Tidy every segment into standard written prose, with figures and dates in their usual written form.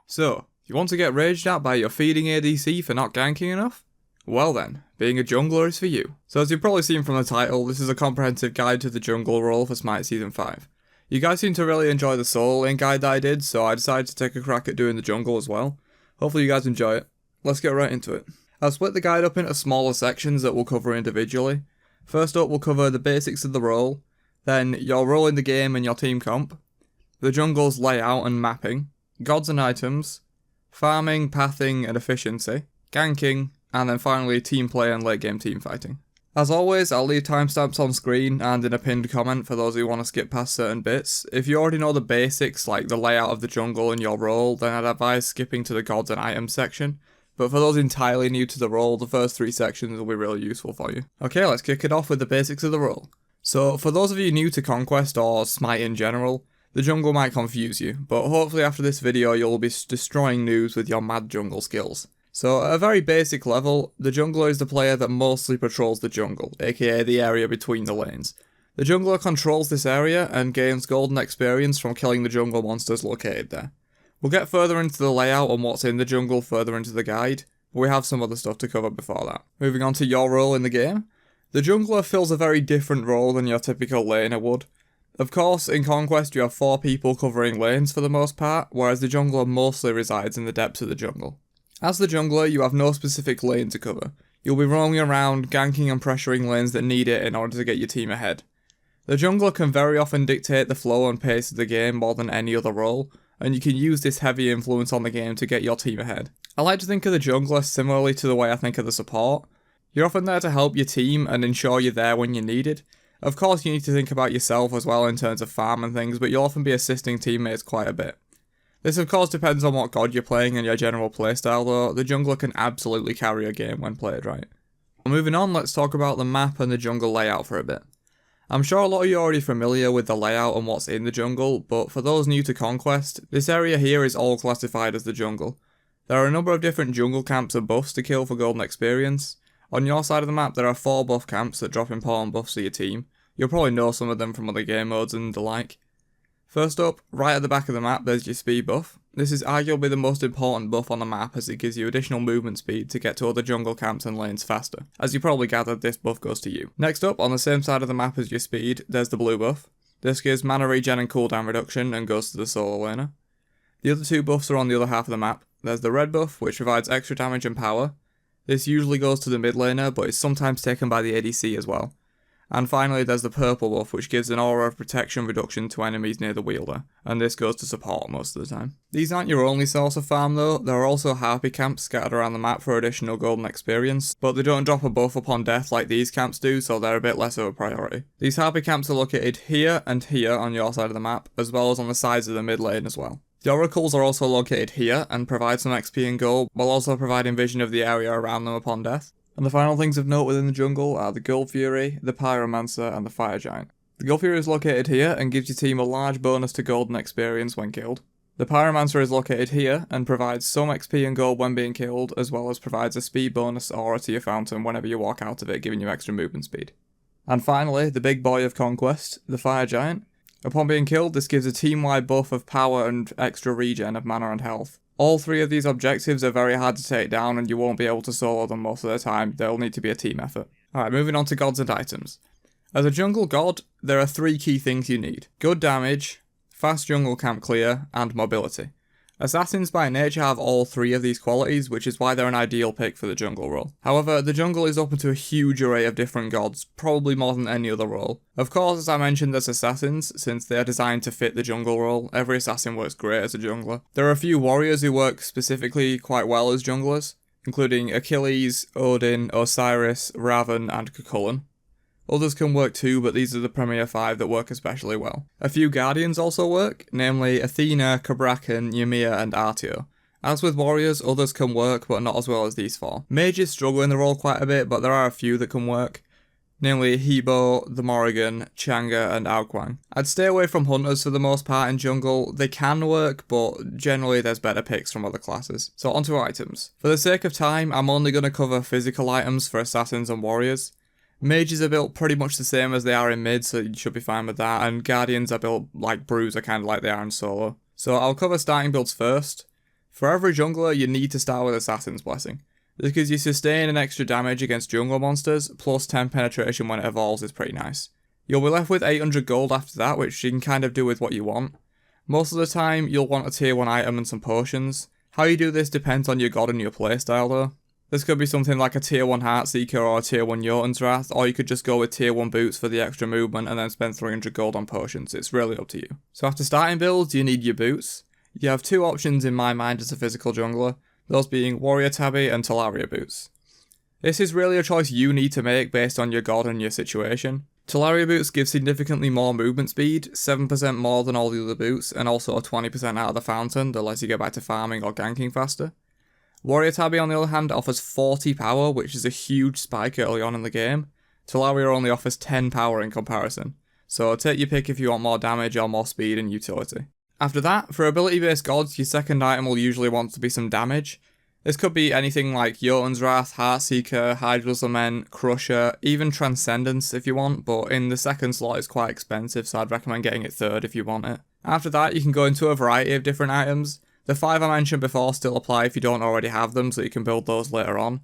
So, you want to get raged at by your feeding ADC for not ganking enough? Well then, being a jungler is for you. So as you've probably seen from the title, this is a comprehensive guide to the jungle role for Smite Season 5. You guys seem to really enjoy the solo lane guide that I did, so I decided to take a crack at doing the jungle as well. Hopefully you guys enjoy it. Let's get right into it. I've split the guide up into smaller sections that we'll cover individually. First up, we'll cover the basics of the role, then your role in the game and your team comp, the jungle's layout and mapping, gods and items, farming, pathing and efficiency, ganking, and then finally team play and late game team fighting. As always, I'll leave timestamps on screen and in a pinned comment for those who want to skip past certain bits. If you already know the basics, like the layout of the jungle and your role, then I'd advise skipping to the gods and items section. But for those entirely new to the role, the first 3 sections will be really useful for you. Okay, let's kick it off with the basics of the role. So, for those of you new to Conquest or Smite in general, the jungle might confuse you, but hopefully after this video you'll be destroying noobs with your mad jungle skills. So, at a very basic level, the jungler is the player that mostly patrols the jungle, aka the area between the lanes. The jungler controls this area and gains golden experience from killing the jungle monsters located there. We'll get further into the layout and what's in the jungle further into the guide, but we have some other stuff to cover before that. Moving on to your role in the game. The jungler fills a very different role than your typical laner would. Of course, in Conquest you have 4 people covering lanes for the most part, whereas the jungler mostly resides in the depths of the jungle. As the jungler, you have no specific lane to cover. You'll be roaming around, ganking and pressuring lanes that need it in order to get your team ahead. The jungler can very often dictate the flow and pace of the game more than any other role, and you can use this heavy influence on the game to get your team ahead. I like to think of the jungler similarly to the way I think of the support. You're often there to help your team and ensure you're there when you're needed. Of course you need to think about yourself as well in terms of farm and things, but you'll often be assisting teammates quite a bit. This of course depends on what god you're playing and your general playstyle, though the jungler can absolutely carry a game when played right. Moving on, let's talk about the map and the jungle layout for a bit. I'm sure a lot of you are already familiar with the layout and what's in the jungle, but for those new to Conquest, this area here is all classified as the jungle. There are a number of different jungle camps and buffs to kill for golden experience. On your side of the map there are 4 buff camps that drop important buffs to your team. You'll probably know some of them from other game modes and the like. First up, right at the back of the map there's your speed buff. This is arguably the most important buff on the map as it gives you additional movement speed to get to other jungle camps and lanes faster. As you probably gathered, this buff goes to you. Next up, on the same side of the map as your speed, there's the blue buff. This gives mana regen and cooldown reduction and goes to the solo laner. The other 2 buffs are on the other half of the map. There's the red buff, which provides extra damage and power. This usually goes to the mid laner, but is sometimes taken by the ADC as well. And finally there's the purple buff, which gives an aura of protection reduction to enemies near the wielder, and this goes to support most of the time. These aren't your only source of farm though, there are also harpy camps scattered around the map for additional golden experience, but they don't drop a buff upon death like these camps do, so they're a bit less of a priority. These harpy camps are located here and here on your side of the map, as well as on the sides of the mid lane as well. The oracles are also located here and provide some XP and gold, while also providing vision of the area around them upon death. And the final things of note within the jungle are the Gold Fury, the Pyromancer and the Fire Giant. The Gold Fury is located here and gives your team a large bonus to golden experience when killed. The Pyromancer is located here and provides some XP and gold when being killed, as well as provides a speed bonus aura to your fountain whenever you walk out of it, giving you extra movement speed. And finally, the big boy of Conquest, the Fire Giant. Upon being killed, this gives a team-wide buff of power and extra regen of mana and health. All 3 of these objectives are very hard to take down and you won't be able to solo them most of the time, they'll need to be a team effort. Alright, moving on to gods and items. As a jungle god, there are 3 key things you need. Good damage, fast jungle camp clear, and mobility. Assassins by nature have all 3 of these qualities, which is why they're an ideal pick for the jungle role. However, the jungle is open to a huge array of different gods, probably more than any other role. Of course, as I mentioned, there's assassins, since they are designed to fit the jungle role. Every assassin works great as a jungler. There are a few warriors who work specifically quite well as junglers, including Achilles, Odin, Osiris, Raven, and Cuchulainn. Others can work too, but these are the premier 5 that work especially well. A few guardians also work, namely Athena, Cabrakan, Ymir, and Artio. As with warriors, others can work, but not as well as these 4. Mages struggle in the role quite a bit, but there are a few that can work, namely Hebo, the Morrigan, Chang'e, and Aokwang. I'd stay away from hunters for the most part in jungle. They can work, but generally there's better picks from other classes. So onto items. For the sake of time, I'm only going to cover physical items for assassins and warriors. Mages are built pretty much the same as they are in mid, so you should be fine with that, and Guardians are built like Bruiser, kind of like they are in solo. So I'll cover starting builds first. For every jungler, you need to start with Assassin's Blessing. This gives you sustain and extra damage against jungle monsters, plus 10 penetration when it evolves is pretty nice. You'll be left with 800 gold after that, which you can kind of do with what you want. Most of the time, you'll want a tier 1 item and some potions. How you do this depends on your god and your playstyle though. This could be something like a tier 1 Heartseeker or a tier 1 Jotun's Wrath, or you could just go with tier 1 boots for the extra movement and then spend 300 gold on potions. It's really up to you. So after starting builds, you need your boots. You have two options in my mind as a physical jungler, those being Warrior Tabby and Talaria boots. This is really a choice you need to make based on your god and your situation. Talaria boots give significantly more movement speed, 7% more than all the other boots, and also 20% out of the fountain that lets you get back to farming or ganking faster. Warrior Tabby on the other hand offers 40 power, which is a huge spike early on in the game. Talaria only offers 10 power in comparison, so take your pick if you want more damage or more speed and utility. After that, for ability based gods, your second item will usually want to be some damage. This could be anything like Jotun's Wrath, Heartseeker, Hydra's Lament, Crusher, even Transcendence if you want, but in the second slot it's quite expensive, so I'd recommend getting it third if you want it. After that, you can go into a variety of different items. The 5 I mentioned before still apply if you don't already have them, so you can build those later on,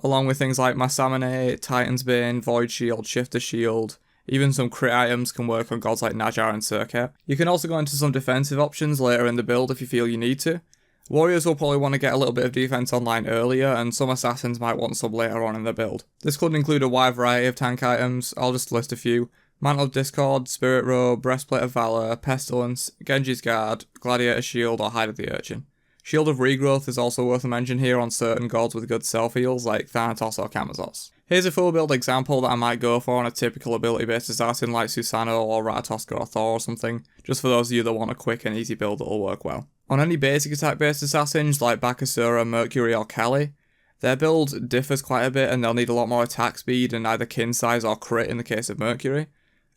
along with things like Masamune, Titan's Bane, Void Shield, Shifter's Shield. Even some crit items can work on gods like Najjar and Surket. You can also go into some defensive options later in the build if you feel you need to. Warriors will probably want to get a little bit of defense online earlier, and some assassins might want some later on in the build. This could include a wide variety of tank items. I'll just list a few. Mantle of Discord, Spirit Robe, Breastplate of Valor, Pestilence, Genji's Guard, Gladiator Shield, or Hide of the Urchin. Shield of Regrowth is also worth a mention here on certain gods with good self-heals like Thanatos or Camazotz. Here's a full build example that I might go for on a typical ability-based assassin like Susanoo or Ratatoskr or Thor or something, just for those of you that want a quick and easy build that'll work well. On any basic attack-based assassins like Bakasura, Mercury or Kali, their build differs quite a bit and they'll need a lot more attack speed and either kin size or crit in the case of Mercury.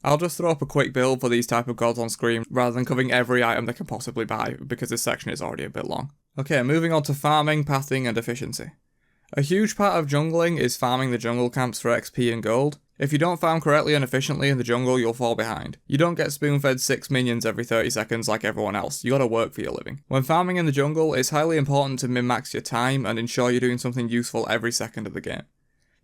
I'll just throw up a quick build for these type of gods on screen rather than covering every item they can possibly buy because this section is already a bit long. Okay, moving on to farming, pathing and efficiency. A huge part of jungling is farming the jungle camps for XP and gold. If you don't farm correctly and efficiently in the jungle, you'll fall behind. You don't get spoon-fed 6 minions every 30 seconds like everyone else, you gotta work for your living. When farming in the jungle, it's highly important to min-max your time and ensure you're doing something useful every second of the game.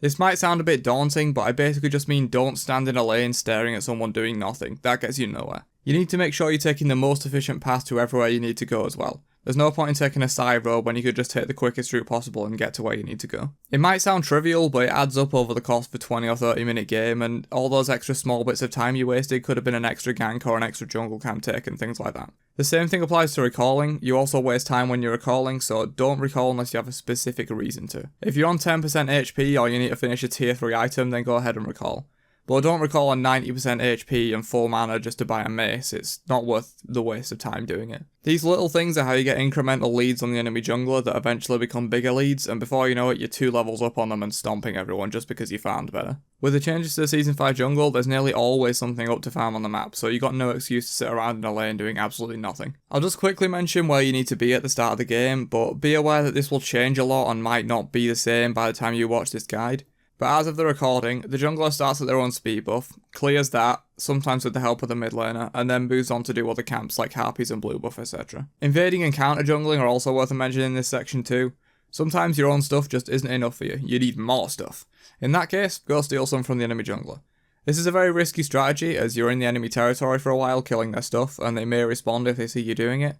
This might sound a bit daunting, but I basically just mean don't stand in a lane staring at someone doing nothing. That gets you nowhere. You need to make sure you're taking the most efficient path to everywhere you need to go as well. There's no point in taking a side road when you could just take the quickest route possible and get to where you need to go. It might sound trivial, but it adds up over the course of a 20 or 30 minute game, and all those extra small bits of time you wasted could have been an extra gank or an extra jungle camp take and things like that. The same thing applies to recalling. You also waste time when you're recalling, so don't recall unless you have a specific reason to. If you're on 10% HP or you need to finish a tier 3 item, then go ahead and recall. But don't recall on 90% HP and full mana just to buy a mace, it's not worth the waste of time doing it. These little things are how you get incremental leads on the enemy jungler that eventually become bigger leads, and before you know it, you're 2 levels up on them and stomping everyone just because you farmed better. With the changes to the Season 5 jungle, there's nearly always something up to farm on the map, so you got no excuse to sit around in a lane doing absolutely nothing. I'll just quickly mention where you need to be at the start of the game, but be aware that this will change a lot and might not be the same by the time you watch this guide. But as of the recording, the jungler starts at their own speed buff, clears that, sometimes with the help of the mid laner, and then moves on to do other camps like harpies and blue buff, etc. Invading and counter jungling are also worth a mention in this section too. Sometimes your own stuff just isn't enough for you, you need more stuff. In that case, go steal some from the enemy jungler. This is a very risky strategy as you're in the enemy territory for a while killing their stuff, and they may respond if they see you doing it.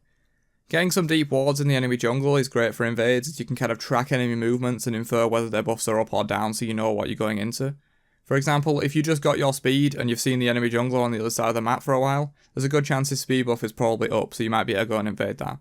Getting some deep wards in the enemy jungle is great for invades as you can kind of track enemy movements and infer whether their buffs are up or down so you know what you're going into. For example, if you just got your speed and you've seen the enemy jungler on the other side of the map for a while, there's a good chance his speed buff is probably up, so you might be able to go and invade that.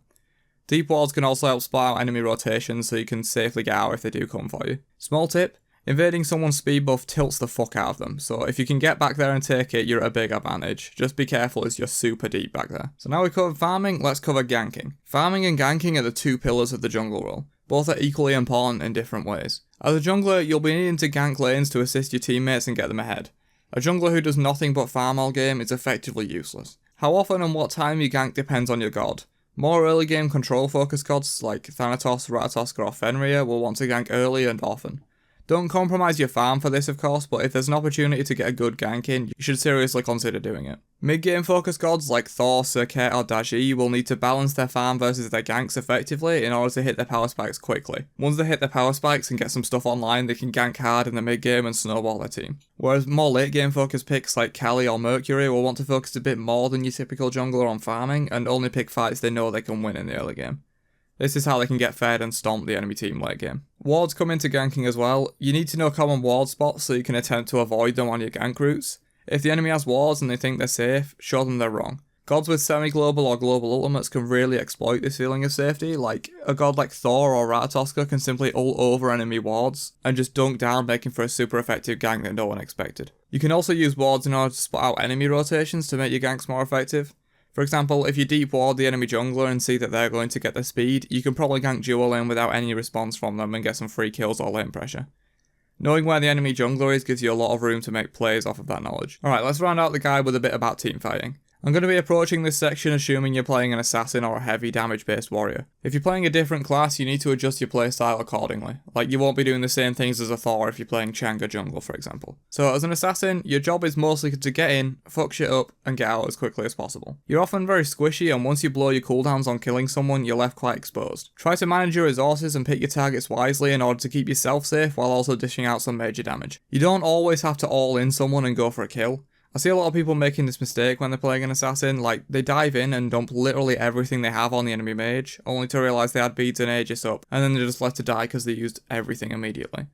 Deep wards can also help spot out enemy rotations so you can safely get out if they do come for you. Small tip, invading someone's speed buff tilts the fuck out of them, so if you can get back there and take it, you're at a big advantage. Just be careful as you're super deep back there. So now we've covered farming, let's cover ganking. Farming and ganking are the two pillars of the jungle role. Both are equally important in different ways. As a jungler, you'll be needing to gank lanes to assist your teammates and get them ahead. A jungler who does nothing but farm all game is effectively useless. How often and what time you gank depends on your god. More early game control focused gods like Thanatos, Ratatoskr or Fenrir will want to gank early and often. Don't compromise your farm for this of course, but if there's an opportunity to get a good gank in, you should seriously consider doing it. Mid-game focus gods like Thor, Serket or Daji will need to balance their farm versus their ganks effectively in order to hit their power spikes quickly. Once they hit their power spikes and get some stuff online, they can gank hard in the mid-game and snowball their team. Whereas more late-game focus picks like Kali or Mercury will want to focus a bit more than your typical jungler on farming and only pick fights they know they can win in the early game. This is how they can get fed and stomp the enemy team late game. Wards come into ganking as well. You need to know common ward spots so you can attempt to avoid them on your gank routes. If the enemy has wards and they think they're safe, show them they're wrong. Gods with semi-global or global ultimates can really exploit this feeling of safety, like a god like Thor or Ratatoska can simply ult over enemy wards and just dunk down, making for a super effective gank that no one expected. You can also use wards in order to spot out enemy rotations to make your ganks more effective. For example, if you deep ward the enemy jungler and see that they're going to get the speed, you can probably gank dual in without any response from them and get some free kills or lane pressure. Knowing where the enemy jungler is gives you a lot of room to make plays off of that knowledge. Alright, let's round out the guide with a bit about teamfighting. I'm going to be approaching this section assuming you're playing an assassin or a heavy damage based warrior. If you're playing a different class, you need to adjust your playstyle accordingly. Like, you won't be doing the same things as a Thor if you're playing Chang'e jungle, for example. So as an assassin, your job is mostly to get in, fuck shit up, and get out as quickly as possible. You're often very squishy, and once you blow your cooldowns on killing someone, you're left quite exposed. Try to manage your resources and pick your targets wisely in order to keep yourself safe while also dishing out some major damage. You don't always have to all in someone and go for a kill. I see a lot of people making this mistake when they're playing an assassin, like they dive in and dump literally everything they have on the enemy mage, only to realise they had beads and Aegis up, and then they're just left to die because they used everything immediately.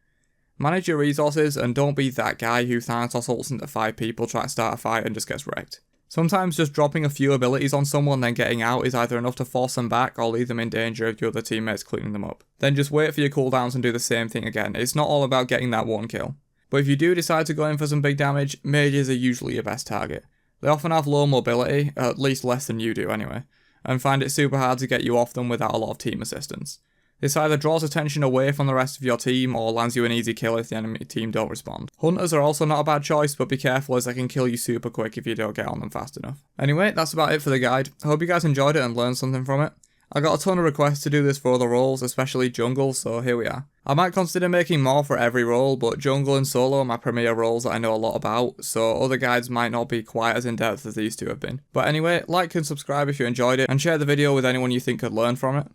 Manage your resources and don't be that guy who Thanatos ults into 5 people, try to start a fight and just gets wrecked. Sometimes just dropping a few abilities on someone then getting out is either enough to force them back or leave them in danger of your other teammates cleaning them up. Then just wait for your cooldowns and do the same thing again. It's not all about getting that one kill. But if you do decide to go in for some big damage, mages are usually your best target. They often have low mobility, at least less than you do anyway, and find it super hard to get you off them without a lot of team assistance. This either draws attention away from the rest of your team or lands you an easy kill if the enemy team don't respond. Hunters are also not a bad choice, but be careful as they can kill you super quick if you don't get on them fast enough. Anyway, that's about it for the guide. I hope you guys enjoyed it and learned something from it. I got a ton of requests to do this for other roles, especially jungle, so here we are. I might consider making more for every role, but jungle and solo are my premier roles that I know a lot about, so other guides might not be quite as in-depth as these two have been. But anyway, like and subscribe if you enjoyed it, and share the video with anyone you think could learn from it.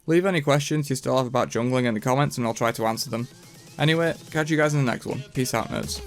Leave any questions you still have about jungling in the comments and I'll try to answer them. Anyway, catch you guys in the next one. Peace out, nerds.